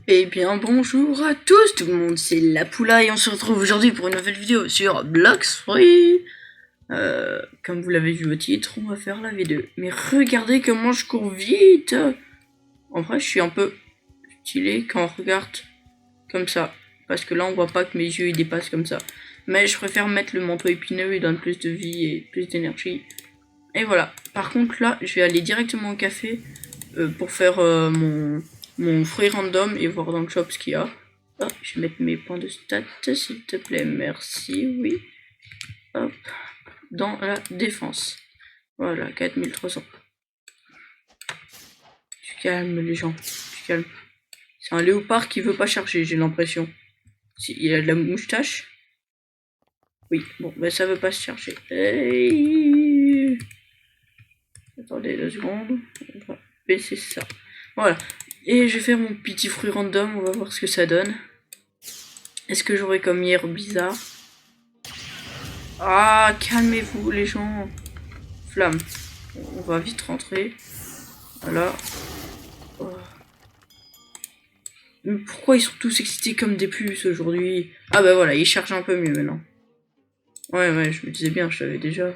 Eh bien bonjour à tous tout le monde, c'est la Poula et on se retrouve aujourd'hui pour une nouvelle vidéo sur Blox Free. Comme vous l'avez vu au titre, on va faire la V2. Mais regardez comment je cours vite. En vrai je suis un peu stylé quand on regarde comme ça. Parce que là on voit pas que mes yeux ils dépassent comme ça. Mais je préfère mettre le manteau épineux, il donne plus de vie et plus d'énergie. Et voilà. Par contre là je vais aller directement au café pour faire mon fruit random et voir dans le shop ce qu'il y a. Hop, je vais mettre mes points de stats, s'il te plaît, merci, oui. Hop, dans la défense. Voilà, 4300. Tu calmes les gens, tu calmes. C'est un léopard qui veut pas charger, j'ai l'impression. Il a de la moustache. Oui, bon, ben ça veut pas se charger. Hey. Attendez 2 secondes, on va baisser ça. Voilà. Et je vais faire mon petit fruit random, on va voir ce que ça donne. Est-ce que j'aurai comme hier bizarre? Ah, calmez-vous les gens. Flamme. On va vite rentrer. Voilà. Oh. Mais pourquoi ils sont tous excités comme des puces aujourd'hui? Ah bah voilà, ils chargent un peu mieux maintenant. Ouais, je me disais bien, je savais déjà.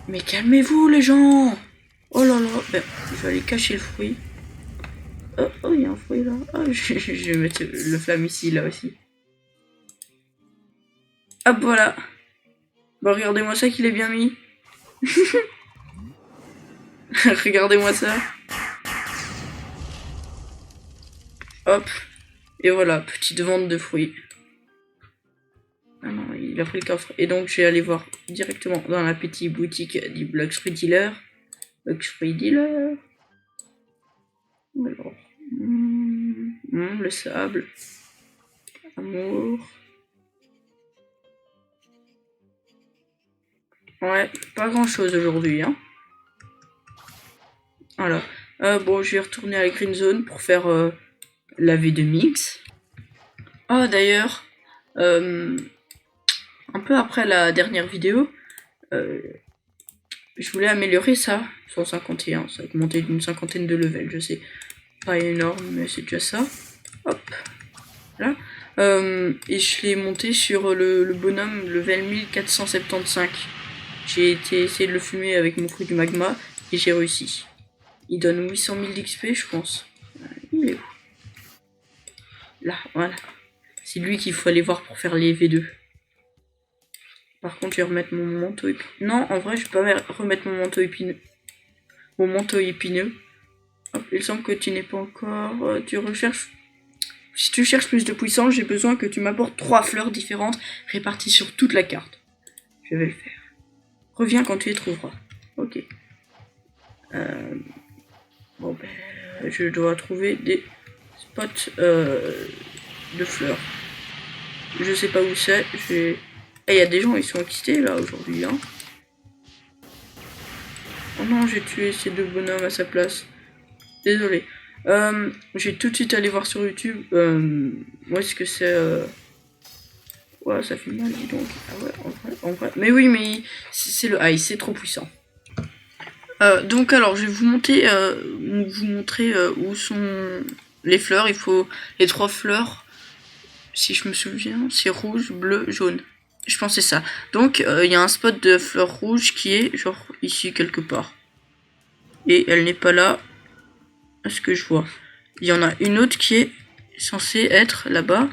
Mais calmez-vous les gens. Oh là là, ben, je vais aller cacher le fruit. Oh, il y a un fruit là. Oh, je vais mettre le flamme ici, là aussi. Hop, voilà. Bon, regardez-moi ça qu'il est bien mis. Regardez-moi ça. Hop. Et voilà, petite vente de fruits. Ah non, il a pris le coffre. Et donc, je vais aller voir directement dans la petite boutique du Blox Free Dealer. Blox Free Dealer. Alors. Le sable. Amour. Ouais, pas grand chose aujourd'hui, hein. Voilà. Bon, je vais retourner à la Green Zone pour faire la V de mix. Ah, d'ailleurs, un peu après la dernière vidéo, je voulais améliorer ça, 151, ça a augmenté d'une cinquantaine de levels, je sais. Pas énorme, mais c'est déjà ça. Hop, là. Et je l'ai monté sur le bonhomme level 1475. J'ai essayé de le fumer avec mon fruit du magma et j'ai réussi. Il donne 800 000 d'XP, je pense. Il est où? Là, voilà. C'est lui qu'il faut aller voir pour faire les V2. Par contre, je vais remettre mon manteau épineux. Non, en vrai, je vais pas remettre mon manteau épineux. Mon manteau épineux. Hop, il semble que tu n'es pas encore... tu recherches... Si tu cherches plus de puissance, j'ai besoin que tu m'apportes 3 fleurs différentes réparties sur toute la carte. Je vais le faire. Reviens quand tu les trouveras. Ok. Bon, ben, je dois trouver des spots de fleurs. Je sais pas où c'est. Et il y a des gens, ils sont excités là aujourd'hui. Hein. Oh non, j'ai tué ces 2 bonhommes à sa place. Désolé. Je vais tout de suite aller voir sur YouTube. Où est-ce que c'est Ouais, ça fait mal, dis donc. Ah ouais, en vrai. Mais oui, mais c'est le ice, c'est trop puissant. Donc alors, je vais vous montrer où sont les fleurs. Il faut les 3 fleurs, si je me souviens, c'est rouge, bleu, jaune. Je pense que c'est ça. Donc, il y a un spot de fleurs rouges qui est genre ici quelque part. Et elle n'est pas là, à ce que je vois. Il y en a une autre qui est censée être là-bas.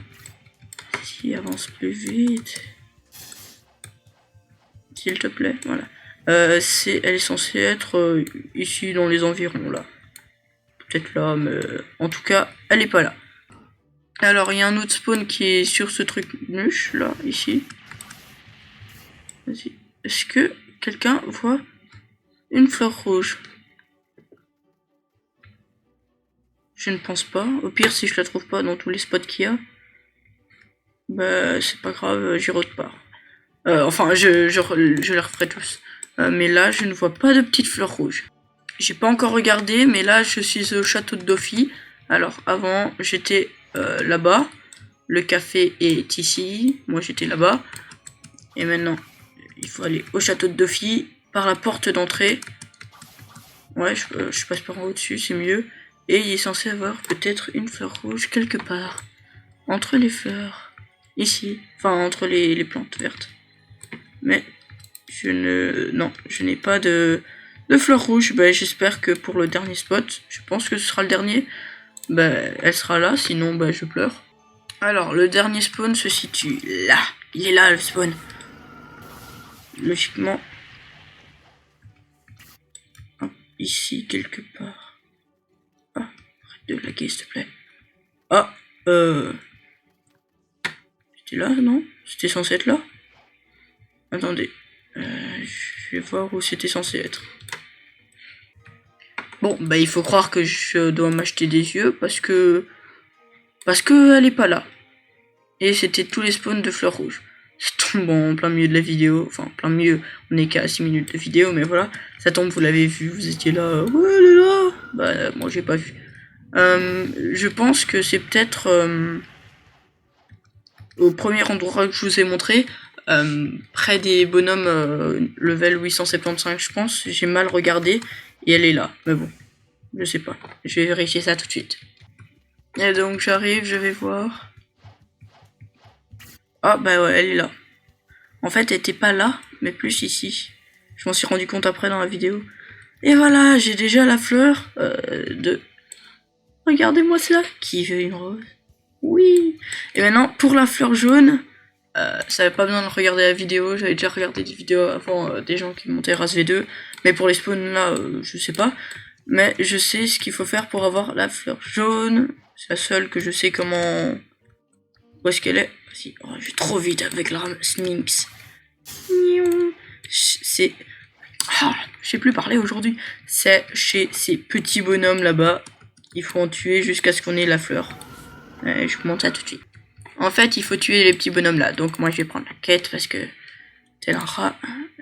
Si avance plus vite. S'il te plaît, voilà. Elle est censée être ici dans les environs là. Peut-être là, mais en tout cas, elle est pas là. Alors, il y a un autre spawn qui est sur ce truc nuche là, ici. Vas-y. Est-ce que quelqu'un voit une fleur rouge? Je ne pense pas. Au pire, si je la trouve pas dans tous les spots qu'il y a, bah c'est pas grave, j'y repars. Enfin, je les referai tous. Mais là, je ne vois pas de petites fleurs rouges. J'ai pas encore regardé, mais là, je suis au château de Dophi. Alors, avant, j'étais là-bas. Le café est ici. Moi, j'étais là-bas. Et maintenant, il faut aller au château de Dophi par la porte d'entrée. Ouais, je passe par en au-dessus, c'est mieux. Et il est censé avoir peut-être une fleur rouge quelque part. Entre les fleurs. Ici. Enfin, entre les plantes vertes. Mais non, je n'ai pas de fleur rouge. Bah, j'espère que pour le dernier spot, je pense que ce sera le dernier. Bah, elle sera là, sinon bah, je pleure. Alors, le dernier spawn se situe là. Il est là, le spawn. Logiquement. Hop, ici, quelque part. Ah, arrête de laguer, s'il te plaît. Ah, c'était là, non? C'était censé être là? Attendez. Je vais voir où c'était censé être. Bon, bah il faut croire que je dois m'acheter des yeux parce que elle est pas là. Et c'était tous les spawns de fleurs rouges. Ça tombe en plein milieu de la vidéo, enfin plein milieu, on est qu'à 6 minutes de vidéo, mais voilà, ça tombe, vous l'avez vu, vous étiez là, ouais elle est là. Bah moi j'ai pas vu. Je pense que c'est peut-être au premier endroit que je vous ai montré, près des bonhommes level 875 je pense, j'ai mal regardé et elle est là, mais bon, je sais pas, je vais vérifier ça tout de suite. Et donc j'arrive, je vais voir. Ah bah ouais, elle est là. En fait, elle était pas là, mais plus ici. Je m'en suis rendu compte après dans la vidéo. Et voilà, j'ai déjà la fleur de... Regardez-moi cela. Qui veut une rose? Oui. Et maintenant, pour la fleur jaune, ça n'avait pas besoin de regarder la vidéo. J'avais déjà regardé des vidéos avant des gens qui montaient Ras V2. Mais pour les spawns là, je sais pas. Mais je sais ce qu'il faut faire pour avoir la fleur jaune. C'est la seule que je sais comment... Où est-ce qu'elle est? Oh, je vais trop vite avec la Sphinx. C'est... Ah, je sais plus parler aujourd'hui. C'est chez ces petits bonhommes là-bas. Il faut en tuer jusqu'à ce qu'on ait la fleur. Je vous montre ça tout de suite. En fait, il faut tuer les petits bonhommes là. Donc moi, je vais prendre la quête parce que tel un rat.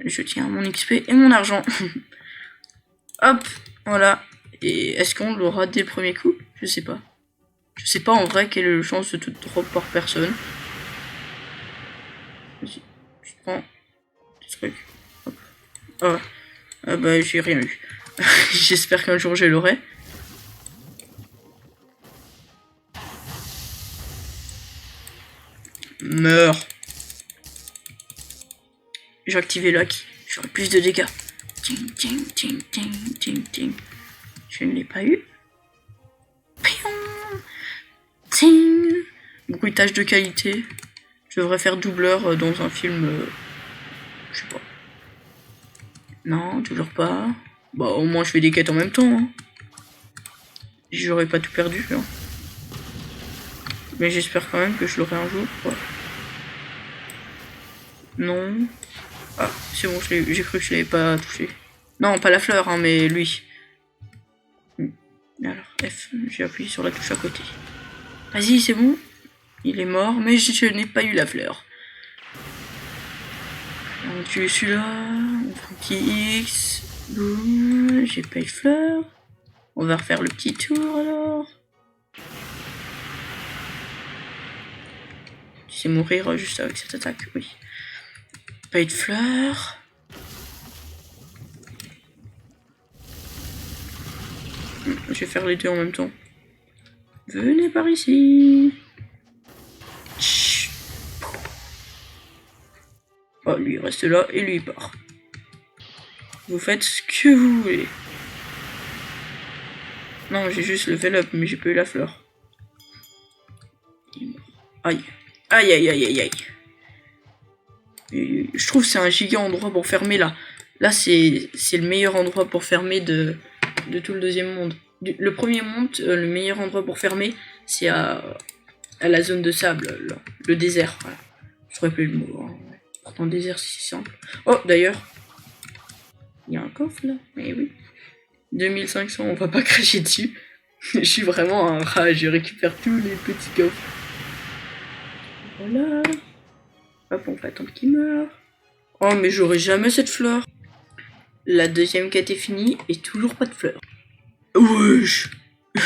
Je tiens mon XP et mon argent. Hop, voilà. Et est-ce qu'on l'aura dès le premier coup? Je sais pas. Je sais pas en vrai quelle est la chance de tout drop par personne. Vas-y, je prends des trucs. Hop. Ah ouais. Ah bah j'ai rien eu. J'espère qu'un jour je l'aurai. Meurs. J'ai activé Lock. J'aurai plus de dégâts. Ting, ting, ting, ting, ting, ting. Je ne l'ai pas eu. Pion. Ting. Bruitage de qualité. Je devrais faire doubleur dans un film. Je sais pas. Non, toujours pas. Bah au moins je fais des quêtes en même temps. Hein. J'aurais pas tout perdu. Hein. Mais j'espère quand même que je l'aurai un jour. Quoi. Non. Ah, c'est bon, j'ai cru que je l'avais pas touché. Non, pas la fleur, hein, mais lui. Alors, F, j'ai appuyé sur la touche à côté. Vas-y, c'est bon. Il est mort, mais je n'ai pas eu la fleur. On tue celui-là. On fait un petit X. Boum, j'ai pas eu de fleur. On va refaire le petit tour alors. Tu sais mourir juste avec cette attaque, oui. Pas eu de fleur. Je vais faire les deux en même temps. Venez par ici. Chut. Oh, lui il reste là et lui il part. Vous faites ce que vous voulez. Non, j'ai juste level up, mais j'ai pas eu la fleur. Aïe. Aïe aïe aïe aïe aïe. Et je trouve que c'est un giga endroit pour fermer là. Là c'est le meilleur endroit pour fermer de tout le deuxième monde. Le premier monde, le meilleur endroit pour fermer, c'est à la zone de sable, là. Le désert. Voilà. Je trouvais plus le mot. Hein. Pourtant le désert c'est si simple. Oh d'ailleurs, il y a un coffre là. Eh oui. 2500, on va pas cracher dessus. Je suis vraiment un rat, je récupère tous les petits coffres. Voilà. Hop, on va attendre qu'il meure. Oh, mais j'aurai jamais cette fleur. La deuxième quête est finie et toujours pas de fleur. Wesh.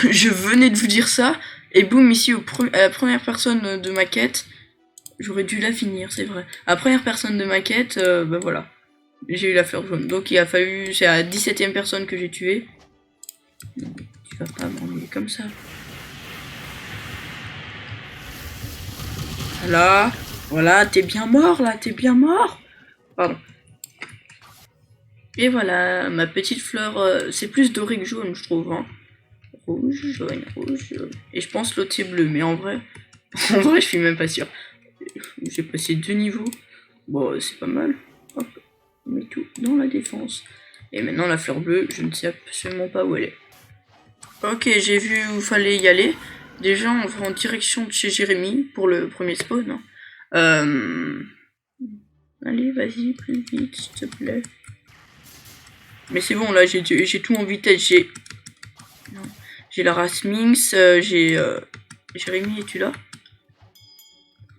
Je venais de vous dire ça. Et boum, ici, à la première personne de ma quête. J'aurais dû la finir, c'est vrai. À la première personne de ma quête, bah voilà. J'ai eu la fleur jaune. Donc il a fallu... C'est la 17ème personne que j'ai tué. Tu vas pas m'ennuyer comme ça. Voilà. Voilà, t'es bien mort là, t'es bien mort. Pardon. Et voilà, ma petite fleur, c'est plus doré que jaune, je trouve. Hein. Rouge, jaune, rouge, jaune. Et je pense l'autre c'est bleu, mais en vrai, je suis même pas sûr. J'ai passé 2 niveaux. Bon, c'est pas mal. Hop, on met tout dans la défense. Et maintenant la fleur bleue, je ne sais absolument pas où elle est. Ok, j'ai vu où fallait y aller. Déjà, on va en direction de chez Jérémy pour le premier spawn. Hein. Allez, vas-y, plus vite, s'il te plaît. Mais c'est bon, là, j'ai tout en vitesse. J'ai la race Minx, j'ai... Jérémy, es-tu là?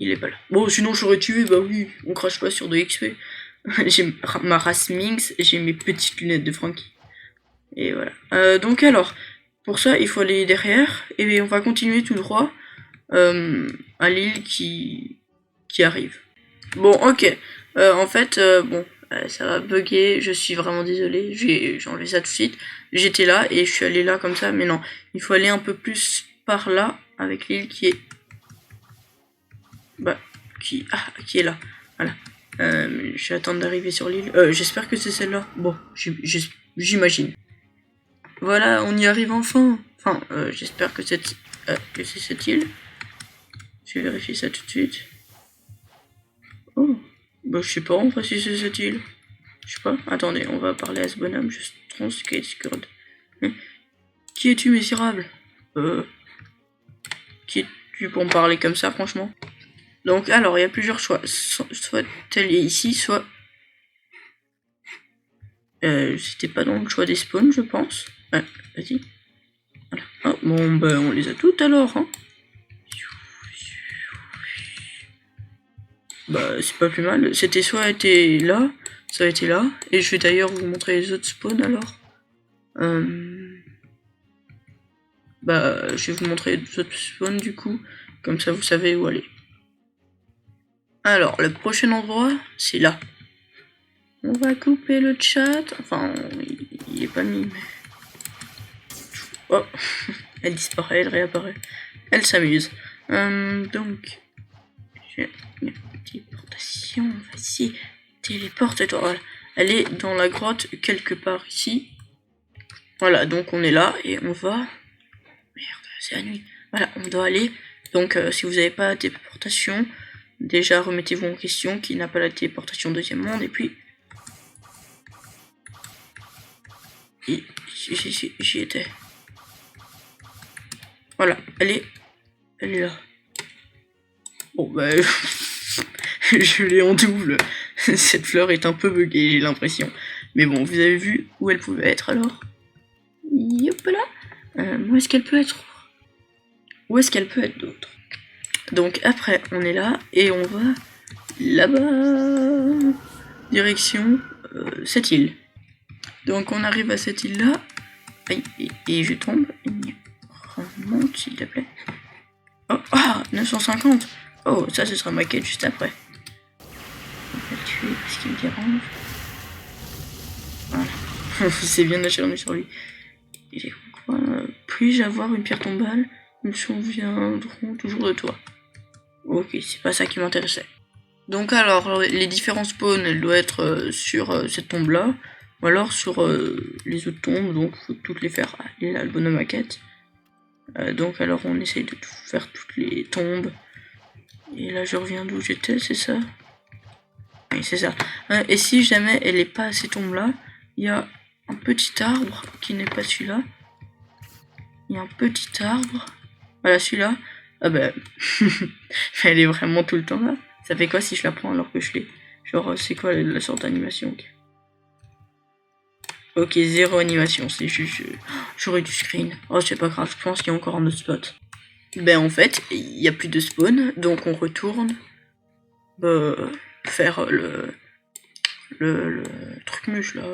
Il est pas là. Bon, sinon, j'aurais tué, bah oui, on crache pas sur de XP. J'ai ma race Minx, j'ai mes petites lunettes de Frankie. Et voilà. Donc alors, pour ça, il faut aller derrière, et on va continuer tout droit à l'île qui arrive. Bon, ok. En fait, bon, ça va bugger, je suis vraiment désolé, j'ai enlevé ça tout de suite. J'étais là et je suis allé là comme ça, mais non, il faut aller un peu plus par là avec l'île qui est... Bah, qui est là, voilà. Je vais attendre d'arriver sur l'île. J'espère que c'est celle-là. Bon, j'imagine. Voilà, on y arrive enfin. Enfin, j'espère que c'est cette île. Je vais vérifier ça tout de suite. Oh, bah je sais pas en vrai si c'est cette île. Je sais pas. Attendez, on va parler à ce bonhomme. Je transcode. Qui es-tu, misérable? Qui es-tu pour me parler comme ça, franchement? Donc, alors, il y a plusieurs choix. Soit elle est ici, soit... C'était pas dans le choix des spawns, je pense. Ouais, vas-y. Voilà. Oh, bon, bah, on les a toutes alors, hein. Bah, c'est pas plus mal. C'était soit été là, ça a été là. Et je vais d'ailleurs vous montrer les autres spawns alors. Bah, je vais vous montrer les autres spawns du coup. Comme ça, vous savez où aller. Alors, le prochain endroit, c'est là. On va couper le chat. Enfin, il est pas mis, mais... Oh, elle disparaît, elle réapparaît. Elle s'amuse. Donc, j'ai une téléportation. Vas-y, téléporte-toi. Voilà. Elle est dans la grotte quelque part ici. Voilà, donc on est là et on va... Merde, c'est la nuit. Voilà, on doit aller. Donc, si vous n'avez pas la téléportation, déjà remettez-vous en question qui n'a pas la téléportation deuxième monde. Et puis... J'y étais. Voilà, elle est là. Bon, bah... je l'ai en double. Cette fleur est un peu buggée, j'ai l'impression. Mais bon, vous avez vu où elle pouvait être alors? Yop là. Où est-ce qu'elle peut être? Où est-ce qu'elle peut être d'autre? Donc après, on est là et on va là-bas. Direction cette île. Donc on arrive à cette île là. Aïe, et je tombe. Remonte s'il te plaît. Oh, ah, 950. Oh, ça ce sera ma quête juste après. On va le tuer parce qu'il me dérange. Voilà. C'est bien d'acharner sur lui. Il est quoi? Puis-je avoir une pierre tombale? Ils me souviendront toujours de toi. Ok, c'est pas ça qui m'intéressait. Donc alors, les différents spawns, elles doivent être sur cette tombe-là, ou alors sur les autres tombes, donc faut toutes les faire. Ah, il est là, le bonhomme à quête. Donc alors, on essaye de faire toutes les tombes. Et là, je reviens d'où j'étais, c'est ça? Oui, c'est ça. Et si jamais elle n'est pas à ces tombes-là, il y a un petit arbre qui n'est pas celui-là. Il y a un petit arbre. Voilà, celui-là. Ah bah, elle est vraiment tout le temps là. Ça fait quoi si je la prends alors que je l'ai? Genre, c'est quoi la sorte d'animation? Ok, zéro animation, c'est juste... J'aurais du screen. Oh, c'est pas grave, je pense qu'il y a encore un autre spot. Ben en fait, il n'y a plus de spawn, donc on retourne faire le truc muche là.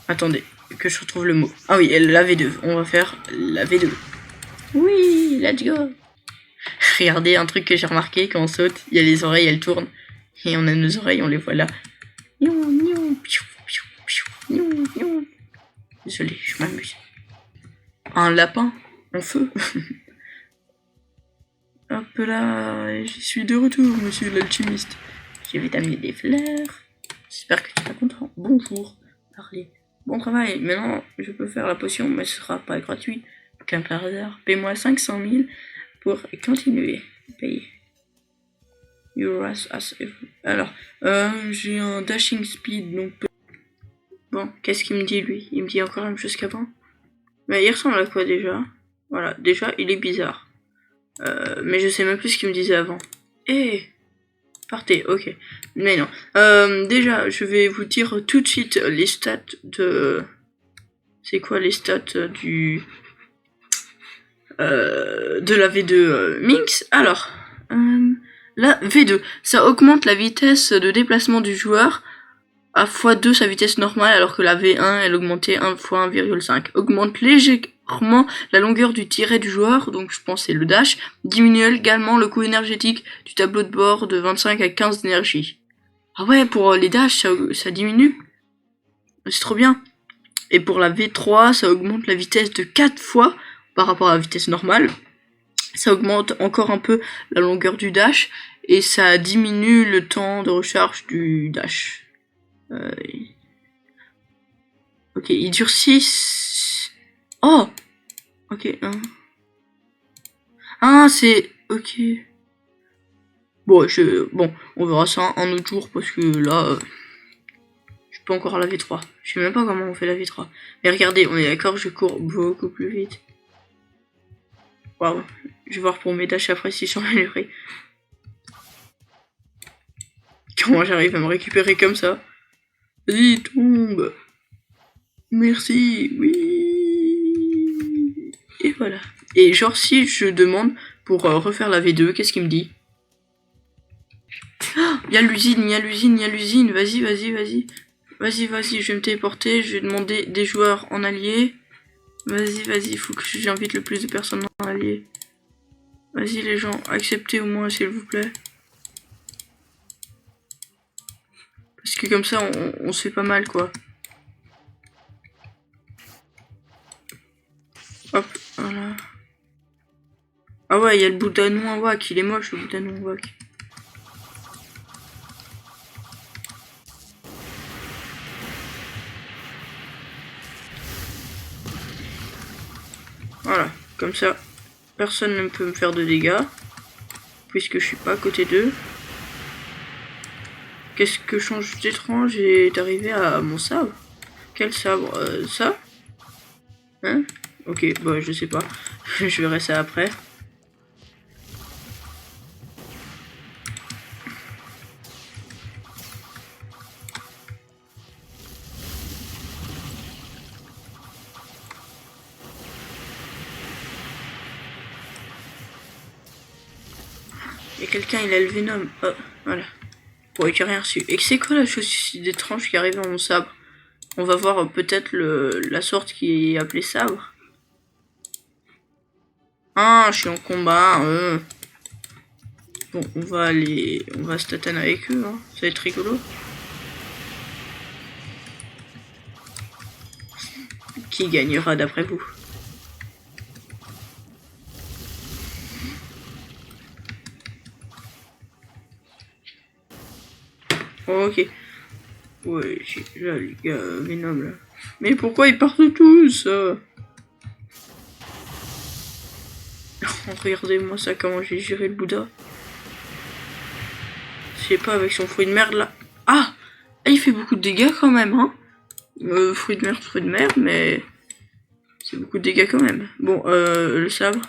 Attendez, que je retrouve le mot. Ah oui, la V2, on va faire la V2. Oui, let's go. Regardez, un truc que j'ai remarqué, quand on saute, il y a les oreilles, elles tournent. Et on a nos oreilles, on les voit là. Désolé, je m'amuse. Un lapin en feu. Hop là, je suis de retour, monsieur l'alchimiste. Je vais t'amener des fleurs. J'espère que tu vas content. Bonjour. Parlez. Bon travail. Maintenant, je peux faire la potion, mais ce sera pas gratuit. Qu'un par hasard. Paie-moi 500 000 pour continuer. Payer. Alors, j'ai un dashing speed, donc... Bon, qu'est-ce qu'il me dit, lui? Il me dit encore la même chose qu'avant. Mais il ressemble à quoi, déjà? Voilà, déjà, il est bizarre. Mais je sais même plus ce qu'il me disait avant. Eh, partez, ok. Mais non. Déjà, je vais vous dire tout de suite les stats de... C'est quoi les stats de la V2 Minx? Alors, la V2, ça augmente la vitesse de déplacement du joueur à x2 sa vitesse normale, alors que la V1 elle augmentait 1 fois 1,5. Augmente légèrement la longueur du tiret du joueur, donc je pense c'est le dash. Diminue également le coût énergétique du tableau de bord de 25 à 15 d'énergie. Ah ouais, pour les dash ça diminue. C'est trop bien. Et pour la V3, ça augmente la vitesse de 4 fois par rapport à la vitesse normale. Ça augmente encore un peu la longueur du dash et ça diminue le temps de recharge du dash. Ok, il dure 6. Oh. Ok. Ah, c'est... Ok. Bon, on verra ça un autre jour parce que là... je peux encore la V3. Je sais même pas comment on fait la V3. Mais regardez, on est d'accord, je cours beaucoup plus vite. Waouh. Je vais voir pour mes dashs après si sont améliorés. Comment j'arrive à me récupérer comme ça? Vas-y, tombe. Merci, oui. Et voilà. Et genre, si je demande pour refaire la V2, qu'est-ce qu'il me dit? Il y a l'usine, il y a l'usine, il y a l'usine. Vas-y, vas-y, vas-y. Vas-y, vas-y, je vais me téléporter. Je vais demander des joueurs en allié. Vas-y, vas-y, il faut que j'invite le plus de personnes en allié. Vas-y, les gens, acceptez au moins, s'il vous plaît. Parce que comme ça, on se fait pas mal, quoi. Hop, voilà. Ah ouais, il y a le Bouddha Nouawak, il est moche le Bouddha Nouawak. Voilà, comme ça, personne ne peut me faire de dégâts, puisque je suis pas à côté d'eux. Qu'est-ce que change d'étrange est arrivé à mon sabre? Quel sabre? Ça? Hein? Ok, bah je sais pas. Je verrai ça après. Il y a quelqu'un, il a le Venom. Oh, voilà. Bon, j'ai rien reçu. Et c'est quoi la chose d'étrange qui arrive à mon sabre? On va voir peut-être la sorte qui est appelée sabre. Ah, je suis en combat. Bon, on va se tataner avec eux. Hein. Ça va être rigolo. Qui gagnera d'après vous? Oh, ok. Ouais, là, les gars, Venom, là. Mais pourquoi ils partent tous Regardez-moi ça, comment j'ai géré le Bouddha. Je sais pas, avec son fruit de merde, là. Ah, il fait beaucoup de dégâts, quand même, hein. Fruit de merde, mais... c'est beaucoup de dégâts, quand même. Bon, le sabre.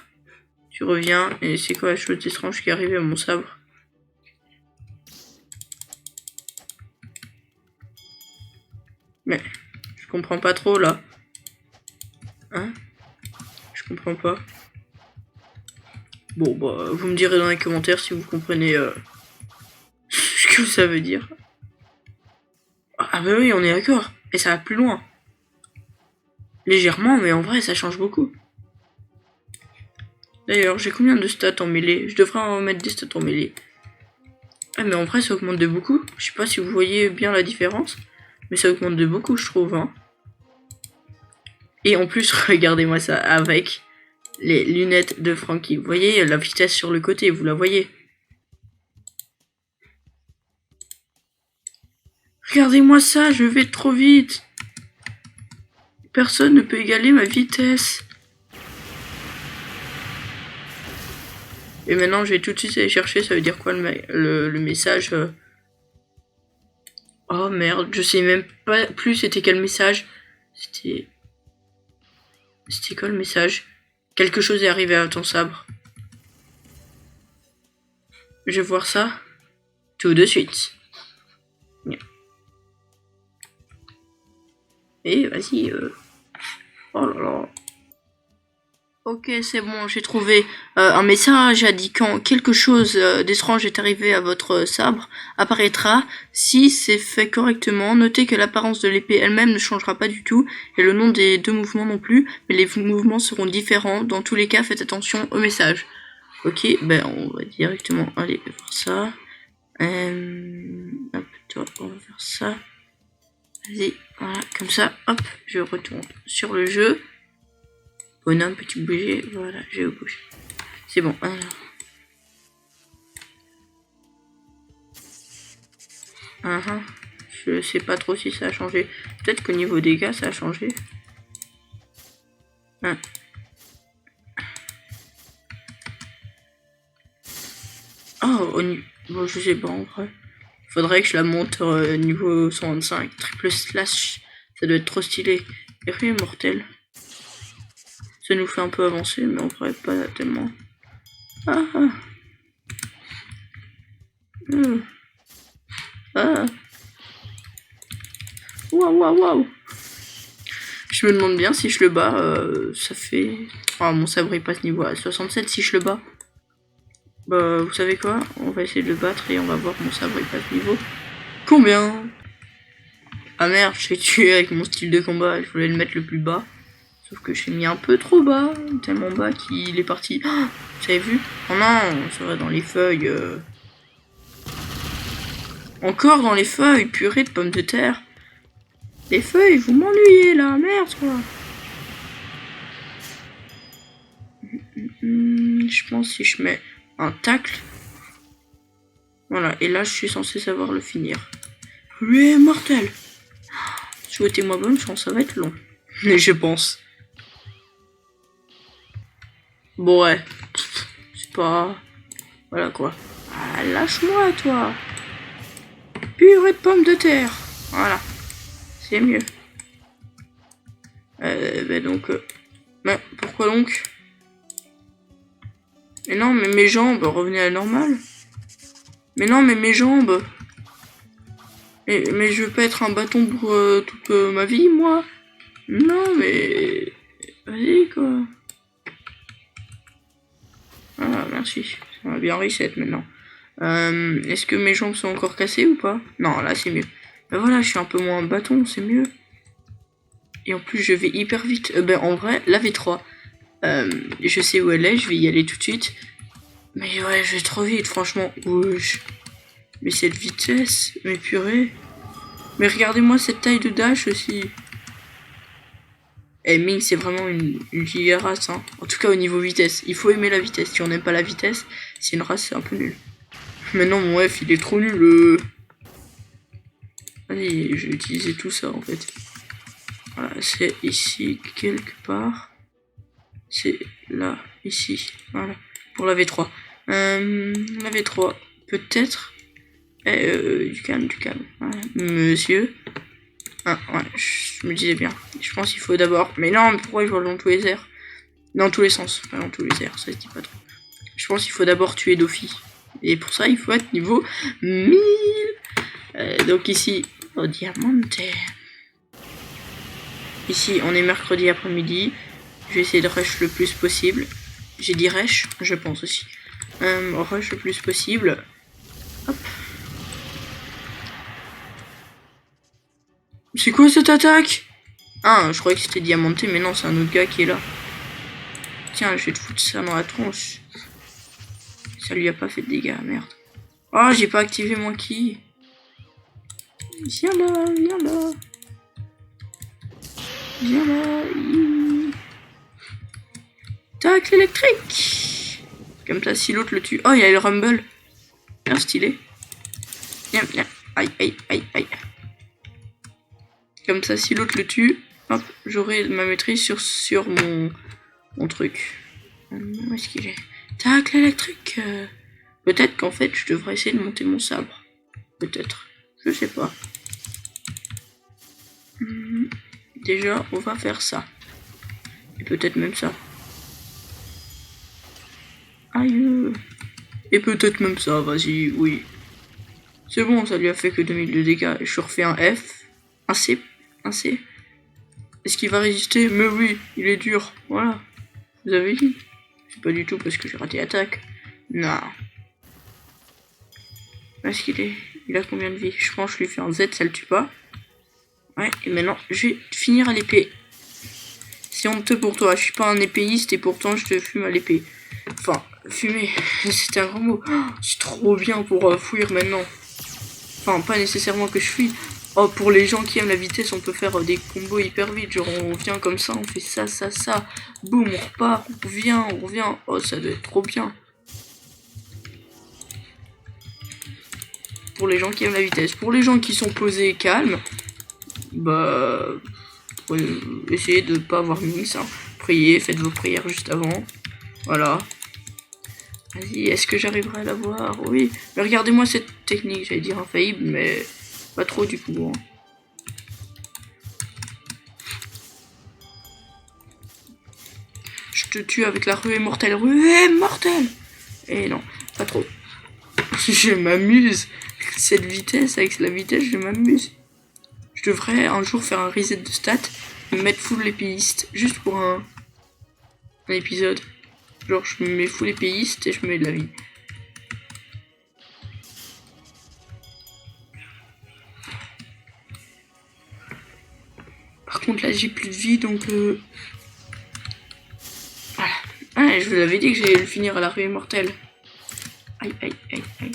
Tu reviens, et c'est quoi la chose étrange qui est arrivée à mon sabre? Mais, je comprends pas trop, là. Hein? Je comprends pas. Bon, bah, vous me direz dans les commentaires si vous comprenez ce que ça veut dire. Ah bah oui, on est d'accord. Et ça va plus loin. Légèrement, mais en vrai, ça change beaucoup. D'ailleurs, j'ai combien de stats en mêlée? Je devrais en mettre des stats en mêlée. Ah, mais en vrai, ça augmente de beaucoup. Je sais pas si vous voyez bien la différence. Mais ça augmente de beaucoup, je trouve. Hein. Et en plus, regardez-moi ça, avec les lunettes de Frankie. Vous voyez la vitesse sur le côté, vous la voyez? Regardez-moi ça, je vais trop vite. Personne ne peut égaler ma vitesse. Et maintenant, je vais tout de suite aller chercher, ça veut dire quoi le message Oh merde, je sais même pas plus c'était quel message. C'était quoi le message? Quelque chose est arrivé à ton sabre. Je vais voir ça tout de suite. Et vas-y. Oh là là. Ok, c'est bon, j'ai trouvé un message indiquant quelque chose d'étrange est arrivé à votre sabre apparaîtra. Si c'est fait correctement, notez que l'apparence de l'épée elle-même ne changera pas du tout et le nom des deux mouvements non plus, mais les mouvements seront différents. Dans tous les cas, faites attention au message. Ok, ben on va directement aller voir ça. Hop, toi, on va faire ça. Vas-y, voilà, comme ça, hop, je retourne sur le jeu. Bonhomme, peux-tu bouger? Voilà, je vais bouger. C'est bon, alors. Je sais pas trop si ça a changé. Peut-être qu'au niveau des dégâts, ça a changé. Oh, bon, je sais pas en vrai. Faudrait que je la monte niveau 125. Triple slash. Ça doit être trop stylé. Et rien mortel. Ça nous fait un peu avancer, mais en vrai, pas tellement. Ah ah. Ah. Waouh, waouh, waouh. Je me demande bien si je le bats, ça fait... Oh, mon sabre il passe niveau à 67 si je le bats. Bah, vous savez quoi? On va essayer de le battre et on va voir mon sabre il passe niveau. Combien? Ah merde, je l'ai tué avec mon style de combat, je voulais le mettre le plus bas. Sauf que je l'ai mis un peu trop bas, tellement bas qu'il est parti. Oh, vous avez vu? Oh non, ça va dans les feuilles. Encore dans les feuilles, purée de pommes de terre. Les feuilles, vous m'ennuyez là, merde quoi. Je pense si je mets un tacle. Voilà, et là je suis censé savoir le finir. Oui, mortel. Souhaitez-moi bonne chance, ça va être long. Mais je pense. Bon ouais. C'est pas... Voilà quoi. Ah, lâche-moi toi. Purée de pommes de terre. Voilà. C'est mieux. Donc... Mais pourquoi donc? Mais non, mais mes jambes, revenez à la normale. Mais non, mais mes jambes. Mais je veux pas être un bâton pour toute ma vie, moi. Non, mais... Vas-y, quoi. Ah, merci. Ça va bien reset, maintenant. Est-ce que mes jambes sont encore cassées ou pas? Non, là, c'est mieux. Ben voilà, je suis un peu moins bâton, c'est mieux. Et en plus, je vais hyper vite. Ben, en vrai, la V3. Je sais où elle est, je vais y aller tout de suite. Mais ouais, je vais trop vite, franchement. Wesh. Mais cette vitesse, mais purée. Mais regardez-moi cette taille de dash aussi. Eh, Ming, c'est vraiment une giga race, hein. En tout cas, au niveau vitesse. Il faut aimer la vitesse. Si on n'aime pas la vitesse, c'est une race, c'est un peu nul. Mais non, mon F, il est trop nul. Allez, je vais utiliser tout ça, en fait. Voilà, c'est ici, quelque part. C'est là, ici. Voilà, pour la V3. La V3, peut-être. Du calme, du calme. Voilà. Monsieur. Ah, ouais, je me disais bien. Je pense qu'il faut d'abord... Mais non, mais pourquoi je vole dans tous les airs? Dans tous les sens, pas dans tous les airs, ça se dit pas trop. Je pense qu'il faut d'abord tuer Dofi. Et pour ça, il faut être niveau 1000. Donc ici, au diamante. Ici, on est mercredi après-midi. Je vais essayer de rush le plus possible. J'ai dit rush, je pense aussi. Rush le plus possible. Hop. C'est quoi cette attaque? Ah, je croyais que c'était diamanté, mais non, c'est un autre gars qui est là. Tiens, je vais te foutre ça dans la tronche. Ça lui a pas fait de dégâts, merde. Ah, j'ai pas activé mon ki. Viens là, viens là. Viens là. Tac, l'électrique. Comme ça, si l'autre le tue. Oh, il y a le rumble. Bien stylé. Viens, viens. Aïe, aïe, aïe, aïe. Comme ça, si l'autre le tue, hop, j'aurai ma maîtrise sur mon truc. Où est-ce qu'il est? Tac, l'électrique. Peut-être qu'en fait, je devrais essayer de monter mon sabre. Peut-être. Je sais pas. Déjà, on va faire ça. Et peut-être même ça. Aïe. Et peut-être même ça, vas-y, oui. C'est bon, ça lui a fait que 2000 de dégâts. Et je refais un F. Un C. Un C. Est-ce qu'il va résister? Mais oui, il est dur. Voilà. Vous avez dit. C'est pas du tout parce que j'ai raté l'attaque. Non. Est-ce qu'il est... Il a combien de vie? Je pense que je lui fais un Z, ça le tue pas. Ouais, et maintenant, je vais finir à l'épée. C'est honteux pour toi, je suis pas un épéiste et pourtant je te fume à l'épée. Enfin, fumer, c'était un grand mot. Oh, c'est trop bien pour fuir maintenant. Enfin, pas nécessairement que je fuis. Oh, pour les gens qui aiment la vitesse, on peut faire des combos hyper vite. Genre, on vient comme ça, on fait ça, ça, ça. Boum, on repart, on revient. Oh, ça doit être trop bien. Pour les gens qui aiment la vitesse. Pour les gens qui sont posés et calmes, bah... essayez de pas avoir mince. Hein. Priez, faites vos prières juste avant. Voilà. Vas-y, est-ce que j'arriverai à l'avoir? Oui. Mais regardez-moi cette technique, j'allais dire infaillible, mais pas trop du coup. Hein. Je te tue avec la ruée mortelle. Ruée mortelle! Et non, pas trop. Je m'amuse. Cette vitesse, avec la vitesse, je m'amuse. Je devrais un jour faire un reset de stats et mettre full épéiste, juste pour un épisode. Genre, je mets full épéiste et je mets de la vie. Par contre, là, j'ai plus de vie, donc... Voilà. Ah, je vous avais dit que j'allais le finir à la ruée mortelle. Aïe, aïe, aïe, aïe.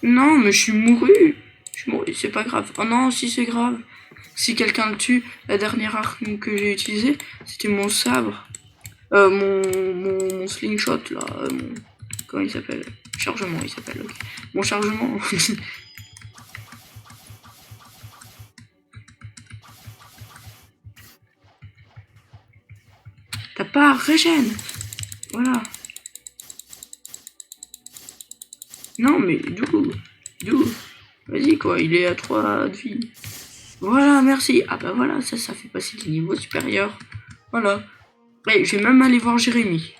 Non, mais je suis mouru. C'est pas grave. Oh non, si c'est grave. Si quelqu'un le tue, la dernière arme que j'ai utilisée, c'était mon sabre. Mon slingshot, là. Comment il s'appelle? Chargement, il s'appelle. Okay. Mon chargement. T'as pas régène. Voilà. Non, mais d'où? Vas-y, quoi, il est à 3 de vie. Voilà, merci. Ah bah voilà, ça fait passer des niveaux supérieurs. Voilà. Ouais, je vais même aller voir Jérémy.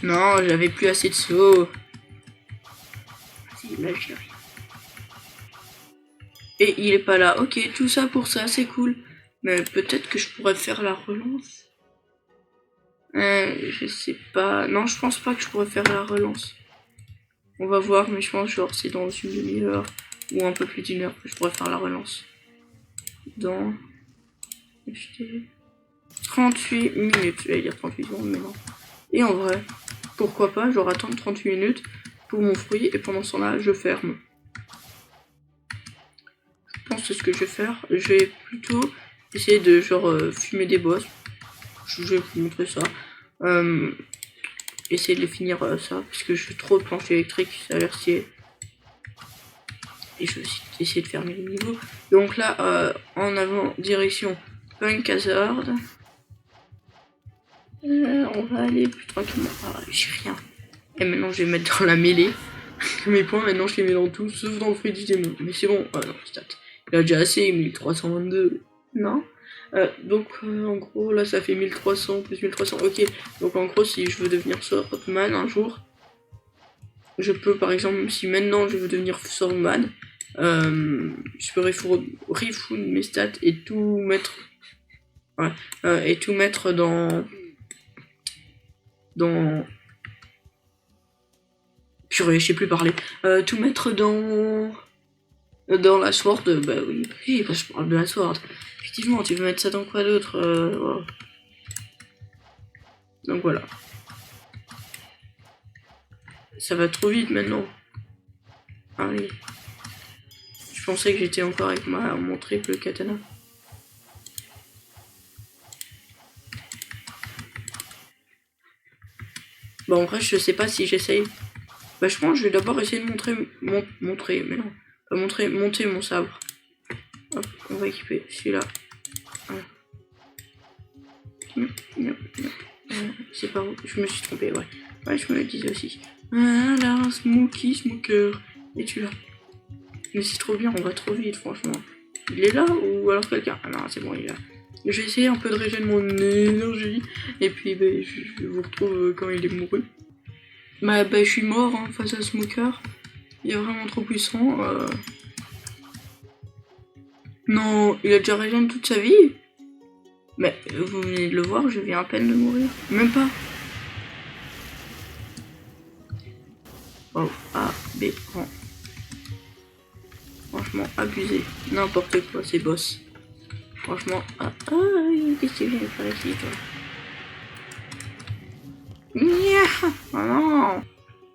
Non, j'avais plus assez de sauts. Vas-y, là, j'ai rien. Et il est pas là. Ok, tout ça pour ça, c'est cool. Mais peut-être que je pourrais faire la relance. Je sais pas. Non, je pense pas que je pourrais faire la relance. On va voir, mais je pense genre c'est dans une demi-heure ou un peu plus d'une heure que je pourrais faire la relance. Dans 38 minutes. Je vais dire 38 secondes, mais non. Et en vrai, pourquoi pas, genre attendre 38 minutes pour mon fruit et pendant ce temps-là, je ferme. Je pense que c'est ce que je vais faire. Je vais plutôt essayer de genre fumer des boss. Je vais vous montrer ça. Essayer de les finir ça, parce que je suis trop de planches électriques, ça a l'air stylé. Et je vais aussi essayer de faire mes niveaux. Donc là, en avant, direction Punk Hazard. On va aller plus tranquillement. Ah, j'ai rien. Et maintenant, je vais mettre dans la mêlée. Mes points, maintenant, je les mets dans tout, sauf dans le fruit du démon. Mais c'est bon. Ah non, stat. Il a déjà assez, 1322. Non. Donc, en gros, là, ça fait 1300 plus 1300. Ok. Donc, en gros, si je veux devenir Swordman un jour, je peux, par exemple, si maintenant je veux devenir Swordman, je peux refood mes stats et tout mettre. Ouais, et tout mettre dans. Purée, je sais plus parler. Tout mettre dans la sword. Bah oui, je parle de la sword. Effectivement, tu veux mettre ça dans quoi d'autre voilà. Donc voilà. Ça va trop vite maintenant. Ah oui. Je pensais que j'étais encore avec mon triple katana. Bon, en vrai, je sais pas si j'essaye. Bah, je pense que je vais d'abord essayer de monter mon sabre. Hop, on va équiper celui-là. Voilà. C'est pas où, je me suis trompé, ouais. Ouais, je me le disais aussi. Voilà, Smoker. Et tu là. Mais c'est trop bien, on va trop vite, franchement. Il est là ou alors quelqu'un? Ah non, c'est bon, il est là. J'ai essayé un peu de régénérer mon énergie. Et puis, ben, je vous retrouve quand il est mouru. Bah, je suis mort hein, face à Smoker. Il est vraiment trop puissant. Non, il a déjà régénéré toute sa vie. Mais vous venez de le voir, je viens à peine de mourir. Même pas. Oh, A, B, rang. Franchement, abusé. N'importe quoi, c'est boss. Franchement, qu'est-ce que tu viens de faire ici, toi? Oh non.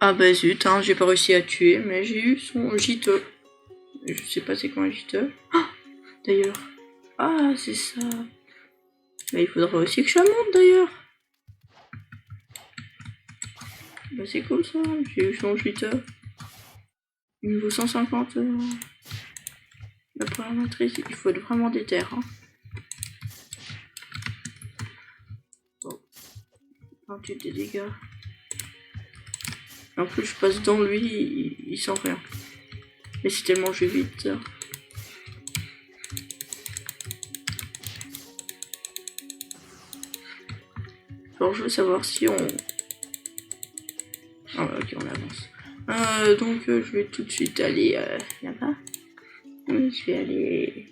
Ah bah zut, hein, j'ai pas réussi à tuer, mais j'ai eu son giteux. Je sais pas c'est quoi un giteux. Ah, d'ailleurs. Ah, c'est ça. Mais il faudra aussi que je la monte d'ailleurs. Bah c'est cool ça, j'ai eu son giteux. Niveau 150. La première matrice, il faut être vraiment déter. Hein. Bon. 28 des dégâts. En plus, je passe dans lui, il sent rien. Mais c'est tellement je vais vite. Alors, je veux savoir si on... Ah, ok, on avance. Donc, je vais tout de suite aller là-bas. Oui, je vais aller...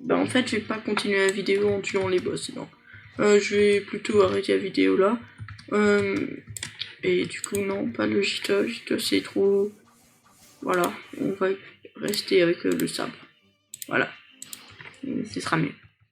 Bah, en fait, je vais pas continuer la vidéo en tuant les boss, non. Je vais plutôt arrêter la vidéo là. Et du coup, non, pas le Gita. Gita, c'est trop... Voilà, on va rester avec le sabre. Voilà, ce sera mieux.